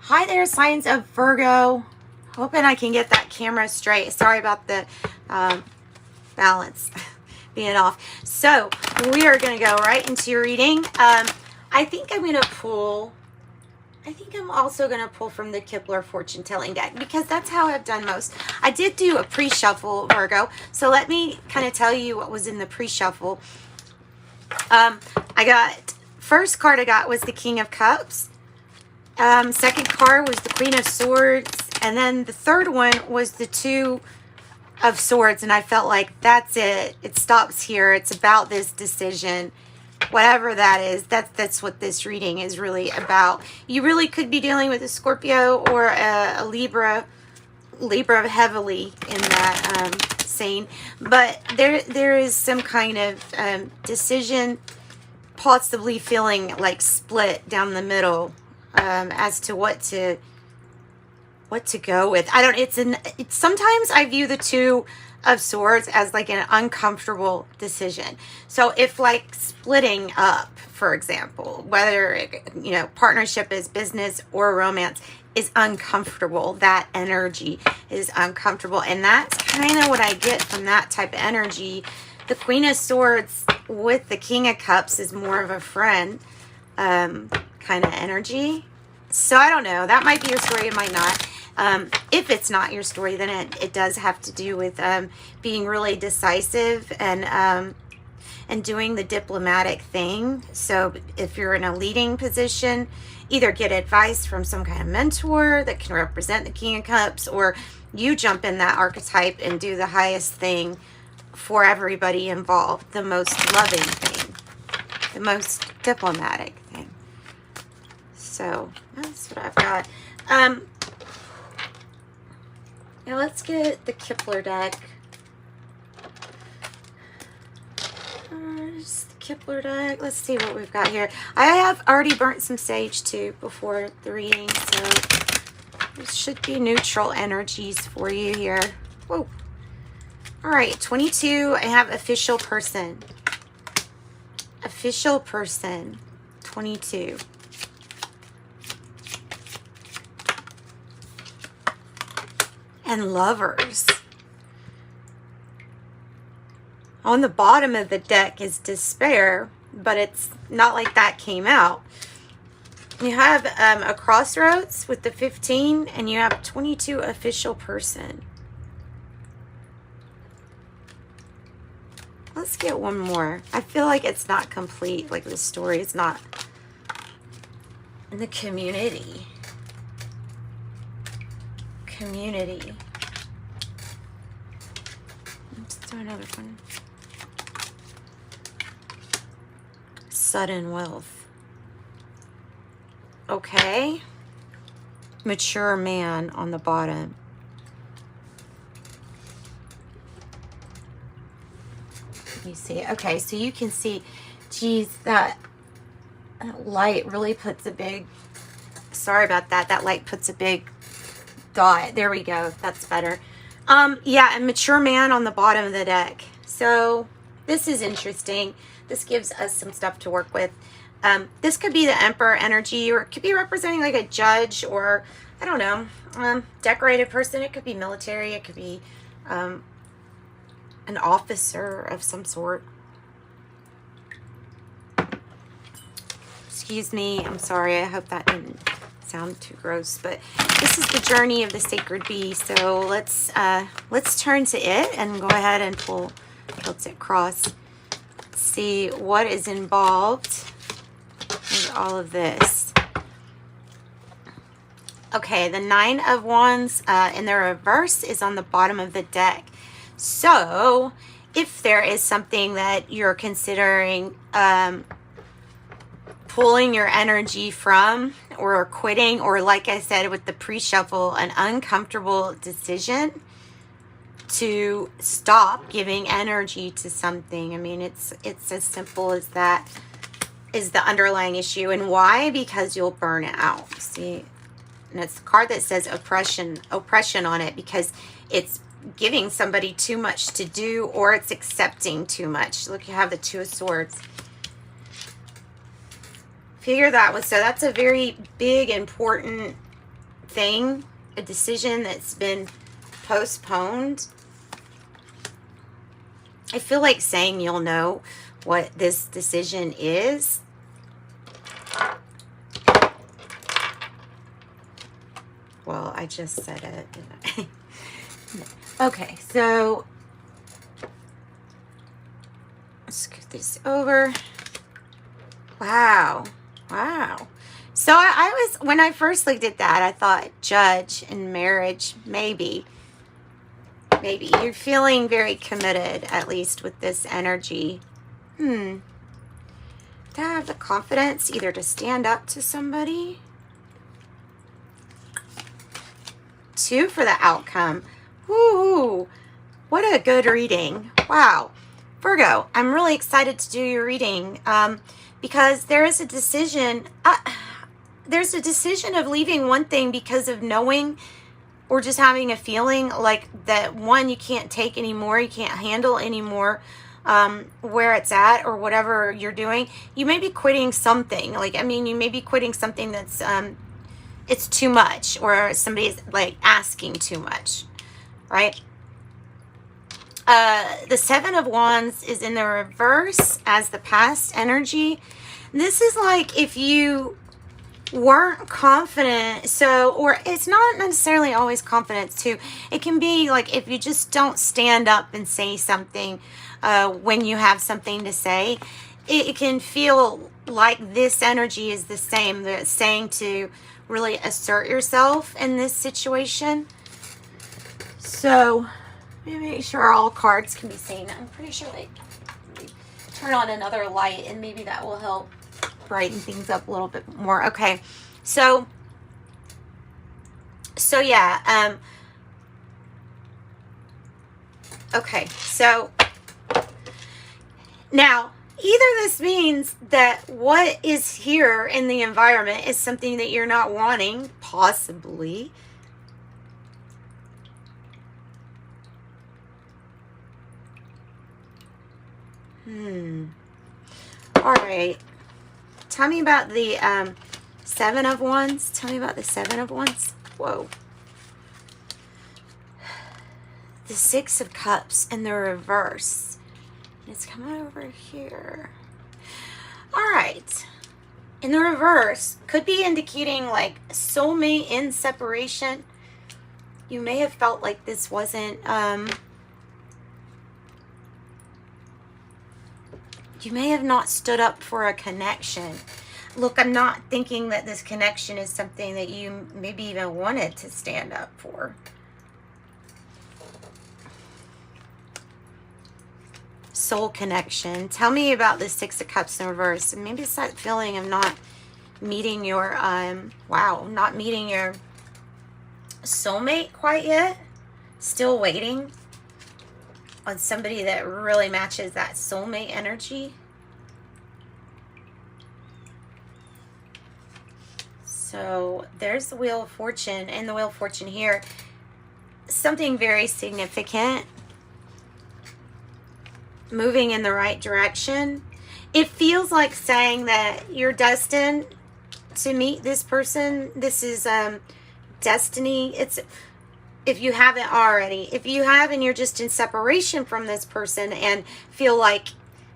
Hi there, signs of Virgo. Hoping I can get that camera straight. Sorry about the balance being off. So we are going to go right into your reading. I think I'm also going to pull from the Kepler fortune telling deck because that's how I've done most. I did do a pre-shuffle, Virgo. So let me kind of tell you what was in the pre-shuffle. First card I got was the King of Cups. Second card was the Queen of Swords, and then the third one was the Two of Swords, and I felt like that's it. It stops here. It's about this decision. Whatever that is, that's what this reading is really about. You really could be dealing with a Scorpio or a Libra heavily in that scene, but there is some kind of decision, possibly feeling like split down the middle. As to what to go with. Sometimes I view the Two of Swords as like an uncomfortable decision. So if like splitting up, for example, whether partnership is business or romance is uncomfortable, that energy is uncomfortable, and that's kind of what I get from that type of energy. The Queen of Swords with the King of Cups is more of a friend kind of energy. So I don't know. That might be your story. It might not. If it's not your story, then it does have to do with being really decisive and doing the diplomatic thing. So if you're in a leading position, either get advice from some kind of mentor that can represent the King of Cups, or you jump in that archetype and do the highest thing for everybody involved, the most loving thing, the most diplomatic thing. So that's what I've got. Now let's get the Kepler deck. Just the Kepler deck. Let's see what we've got here. I have already burnt some sage too before the reading, so this should be neutral energies for you here. Whoa. All right, 22. I have official person. Official person. 22. And lovers. On the bottom of the deck is despair, but it's not like that came out. You have a crossroads with the 15, and you have 22 official person. Let's get one more. I feel like it's not complete, like the story is not in the community. Community. Let's do another one. Sudden wealth. Okay. Mature man on the bottom. You see. Okay, so you can see, geez, that light really puts a big, sorry about that. That light puts a big dot. There we go. That's better. Yeah, a mature man on the bottom of the deck. So this is interesting. This gives us some stuff to work with. This could be the Emperor energy, or it could be representing like a judge, or I don't know, decorated person. It could be military. It could be an officer of some sort. Excuse me. I'm sorry. I hope that didn't sound too gross, but this is the journey of the sacred bee. So let's turn to it and go ahead and pull tilt it cross. Let's see what is involved with all of this. Okay, the 9 of Wands in the reverse is on the bottom of the deck. So if there is something that you're considering pulling your energy from, or quitting, or like I said with the pre-shuffle, an uncomfortable decision to stop giving energy to something. I mean, it's as simple as that is the underlying issue. And why? Because you'll burn out. See, and it's the card that says oppression on it, because it's giving somebody too much to do, or it's accepting too much. Look, you have the Two of Swords. Figure that was, so that's a very big, important thing, a decision that's been postponed. I feel like saying you'll know what this decision is. Well, I just said it, didn't I? Okay, so let's scoot this over. Wow. Wow. So I was, when I first looked at that, I thought judge and marriage, maybe. Maybe. You're feeling very committed, at least with this energy. To have the confidence either to stand up to somebody. 2 for the outcome. Woo! What a good reading. Wow. Virgo, I'm really excited to do your reading because there is a decision. There's a decision of leaving one thing because of knowing or just having a feeling like that one you can't take anymore, you can't handle anymore where it's at or whatever you're doing. You may be quitting something. Like, I mean, you may be quitting something that's it's too much, or somebody's like asking too much, right? The 7 of Wands is in the reverse as the past energy. This is like if you weren't confident, or it's not necessarily always confidence too. It can be like if you just don't stand up and say something when you have something to say. It can feel like this energy is the same. The saying to really assert yourself in this situation. So let me make sure all cards can be seen. I'm pretty sure they turn on another light and maybe that will help brighten things up a little bit more. Okay, so yeah, okay, so now either this means that what is here in the environment is something that you're not wanting, possibly. All right. Tell me about the 7 of Wands. Tell me about the 7 of Wands. Whoa. The 6 of Cups in the reverse. It's coming over here. All right. In the reverse, could be indicating like soulmate in separation. You may have felt like this wasn't... you may have not stood up for a connection. Look, I'm not thinking that this connection is something that you maybe even wanted to stand up for. Soul connection. Tell me about the 6 of Cups in reverse. And maybe it's that feeling of not meeting your, not meeting your soulmate quite yet. Still waiting on somebody that really matches that soulmate energy. So there's the Wheel of Fortune, and the Wheel of Fortune here. Something very significant. Moving in the right direction. It feels like saying that you're destined to meet this person. This is destiny. It's... if you haven't already, if you have and you're just in separation from this person and feel like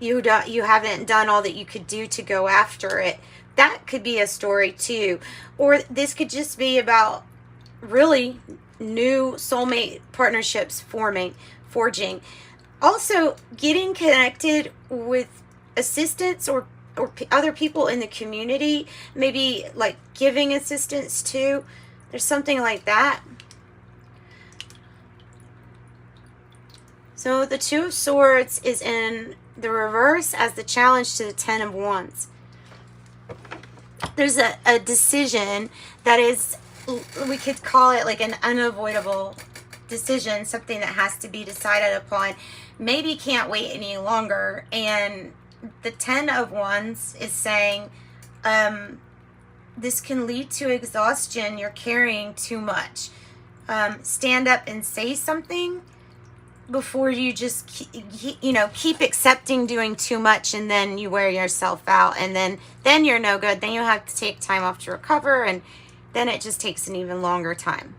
you haven't done all that you could do to go after it, that could be a story too. Or this could just be about really new soulmate partnerships forging. Also, getting connected with assistants or other people in the community, maybe like giving assistance too. There's something like that. So the 2 of Swords is in the reverse as the challenge to the 10 of Wands. There's a decision that is, we could call it like an unavoidable decision, something that has to be decided upon. Maybe can't wait any longer. And the 10 of Wands is saying this can lead to exhaustion. You're carrying too much. Stand up and say something before you just keep accepting doing too much, and then you wear yourself out, and then you're no good. Then you have to take time off to recover, and then it just takes an even longer time.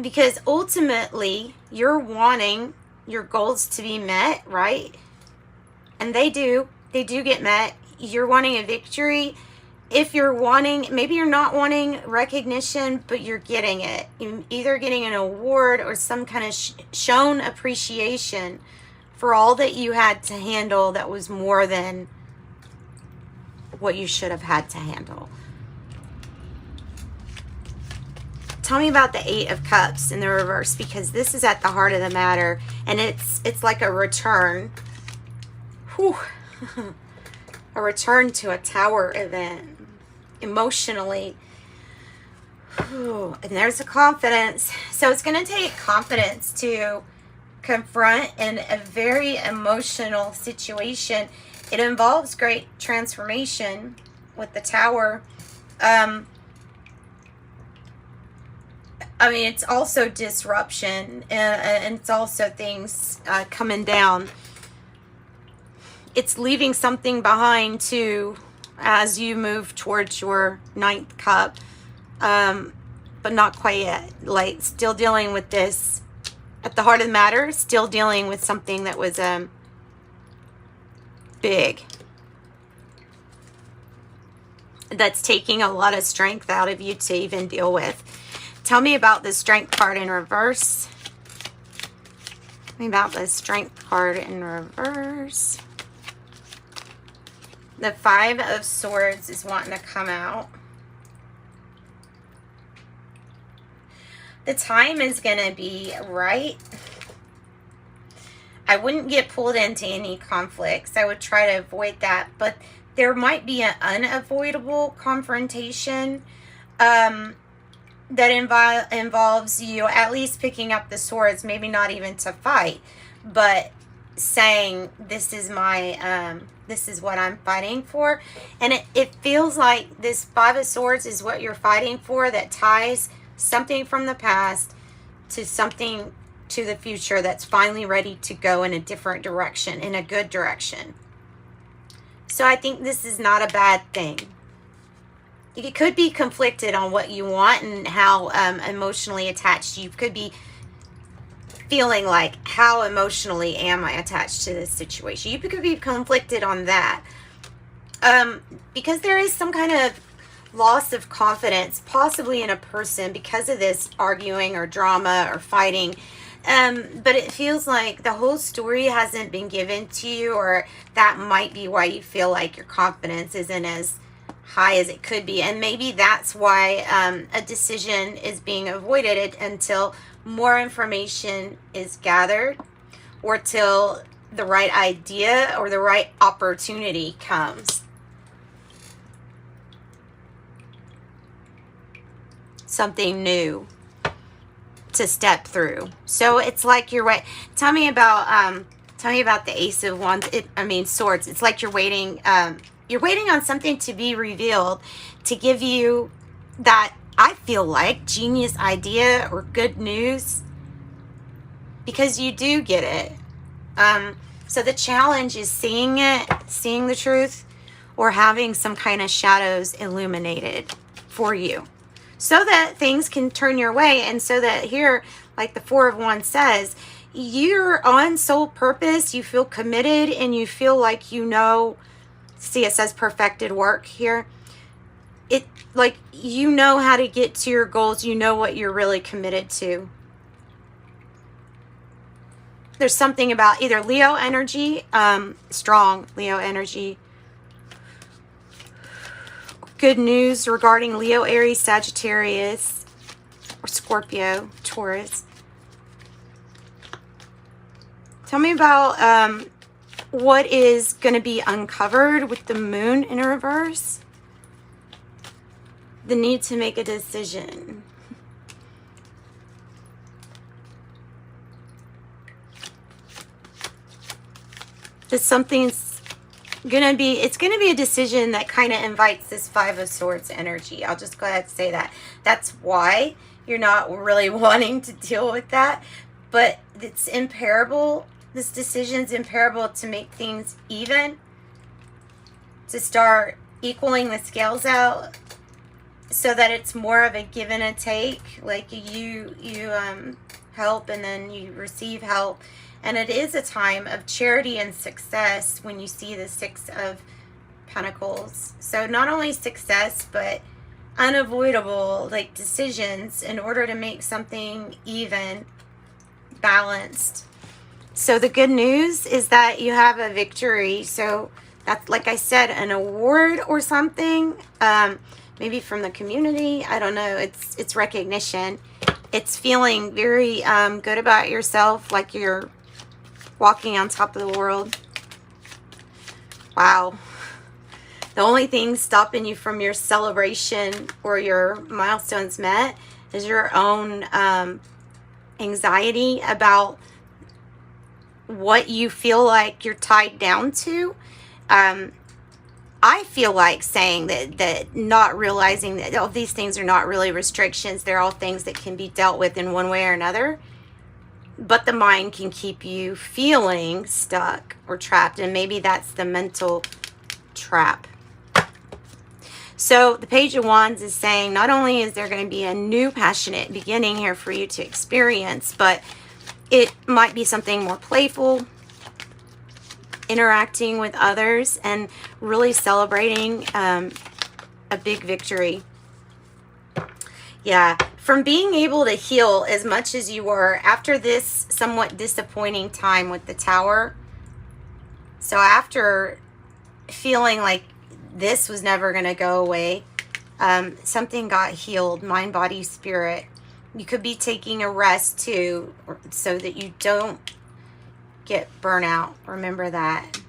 Because ultimately, you're wanting your goals to be met, right? And they do. They do get met. You're wanting a victory. If you're wanting, maybe you're not wanting recognition, but you're getting it. You're either getting an award or some kind of shown appreciation for all that you had to handle that was more than what you should have had to handle. Tell me about the Eight of Cups in the reverse, because this is at the heart of the matter, and it's like a return. Whew. A return to a Tower event. Emotionally. Ooh, and there's a confidence. So it's going to take confidence to confront in a very emotional situation. It involves great transformation with the Tower. I mean, it's also disruption, and it's also things coming down. It's leaving something behind too, as you move towards your 9th cup, but not quite yet. Like, still dealing with this at the heart of the matter, still dealing with something that was big, that's taking a lot of strength out of you to even deal with. Tell me about the Strength card in reverse. Tell me about the Strength card in reverse. The Five of Swords is wanting to come out. The time is going to be right. I wouldn't get pulled into any conflicts. I would try to avoid that. But there might be an unavoidable confrontation that involves you at least picking up the swords, maybe not even to fight, but saying, this is my, this is what I'm fighting for. And it feels like this Five of Swords is what you're fighting for, that ties something from the past to something to the future that's finally ready to go in a different direction, in a good direction. So I think this is not a bad thing. You could be conflicted on what you want and how emotionally attached you could be, feeling like, how emotionally am I attached to this situation? You could be conflicted on that. Because there is some kind of loss of confidence, possibly in a person, because of this arguing or drama or fighting. But it feels like the whole story hasn't been given to you, or that might be why you feel like your confidence isn't as high as it could be. And maybe that's why a decision is being avoided until more information is gathered, or till the right idea or the right opportunity comes. Something new to step through. So it's like you're right. Tell me about the Ace of Wands. Swords. It's like you're waiting. You're waiting on something to be revealed to give you that, I feel like, genius idea or good news, because you do get it. So the challenge is seeing it, seeing the truth, or having some kind of shadows illuminated for you, so that things can turn your way. And so that here, like the Four of Wands says, you're on soul purpose, you feel committed, and you feel like you know. See, it says perfected work here. It, like, you know how to get to your goals. You know what you're really committed to. There's something about either Leo energy, strong Leo energy. Good news regarding Leo, Aries, Sagittarius, or Scorpio, Taurus. Tell me about what is going to be uncovered with the Moon in reverse. The need to make a decision. That something's going to be, it's going to be a decision that kind of invites this Five of Swords energy. I'll just go ahead and say that. That's why you're not really wanting to deal with that. But it's imperable. This decision's imperable to make things even. To start equaling the scales out so that it's more of a give and a take. Like you help and then you receive help. And it is a time of charity and success when you see the Six of Pentacles. So not only success, but unavoidable like decisions in order to make something even, balanced. So the good news is that you have a victory. So that's, like I said, an award or something, maybe from the community. I don't know. It's recognition. It's feeling very good about yourself, like you're walking on top of the world. Wow. The only thing stopping you from your celebration or your milestones met is your own anxiety about what you feel like you're tied down to. I feel like saying that not realizing that all these things are not really restrictions. They're all things that can be dealt with in one way or another. But the mind can keep you feeling stuck or trapped. And maybe that's the mental trap. So the Page of Wands is saying not only is there going to be a new passionate beginning here for you to experience, but it might be something more playful, interacting with others, and really celebrating a big victory. Yeah, from being able to heal as much as you were after this somewhat disappointing time with the Tower. So after feeling like this was never going to go away, something got healed, mind, body, spirit. You could be taking a rest too, so that you don't get burnout. Remember that.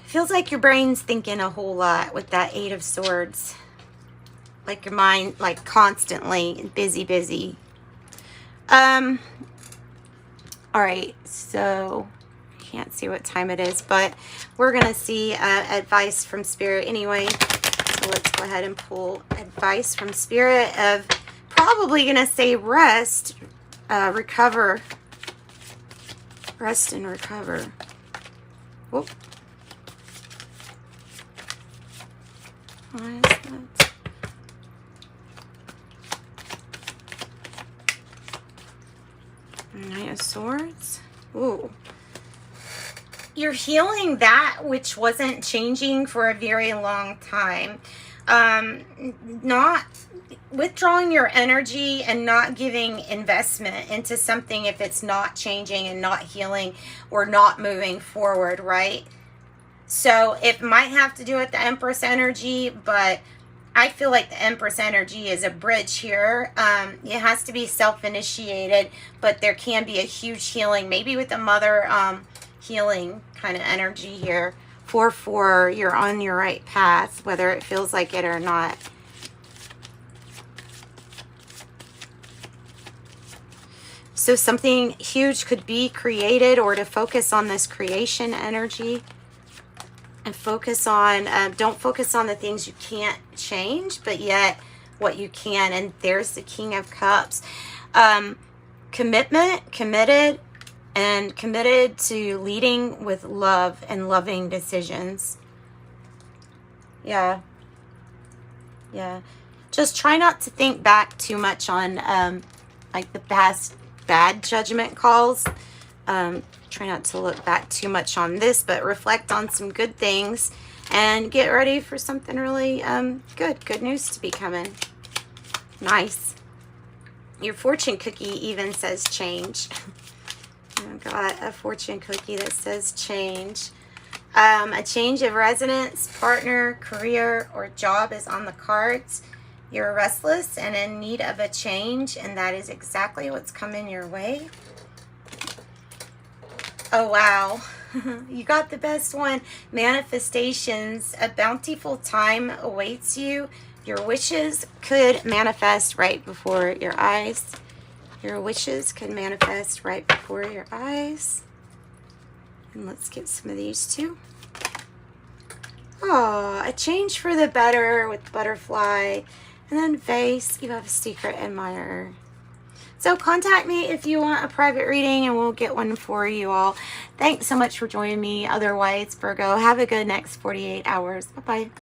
Feels like your brain's thinking a whole lot with that Eight of Swords. Like your mind, like constantly busy. All right, so can't see what time it is, but we're gonna see advice from Spirit anyway. So let's go ahead and pull advice from Spirit of probably gonna say rest, recover, rest and recover. Whoop. Why is that? Knight of Swords. Ooh. You're healing that which wasn't changing for a very long time. Not withdrawing your energy and not giving investment into something if it's not changing and not healing or not moving forward, right? So it might have to do with the Empress energy, but I feel like the Empress energy is a bridge here. It has to be self-initiated, but there can be a huge healing, maybe with the mother healing kind of energy here. 4-4, you're on your right path, whether it feels like it or not. So something huge could be created, or to focus on this creation energy. And focus on, don't focus on the things you can't change, but yet what you can. And there's the King of Cups. Commitment, committed, and committed to leading with love and loving decisions. Yeah. Yeah. Just try not to think back too much on like the past bad judgment calls. Try not to look back too much on this, but reflect on some good things and get ready for something really good news to be coming. Nice. Your fortune cookie even says change. I've got a fortune cookie that says change. A change of residence, partner, career, or job is on the cards. You're restless and in need of a change, and that is exactly what's coming your way. Oh, wow. You got the best one. Manifestations. A bountiful time awaits you. Your wishes could manifest right before your eyes. Your wishes could manifest right before your eyes. And let's get some of these too. Oh, a change for the better with butterfly. And then vase, you have a secret admirer. So contact me if you want a private reading and we'll get one for you all. Thanks so much for joining me. Otherwise, Virgo, have a good next 48 hours. Bye-bye.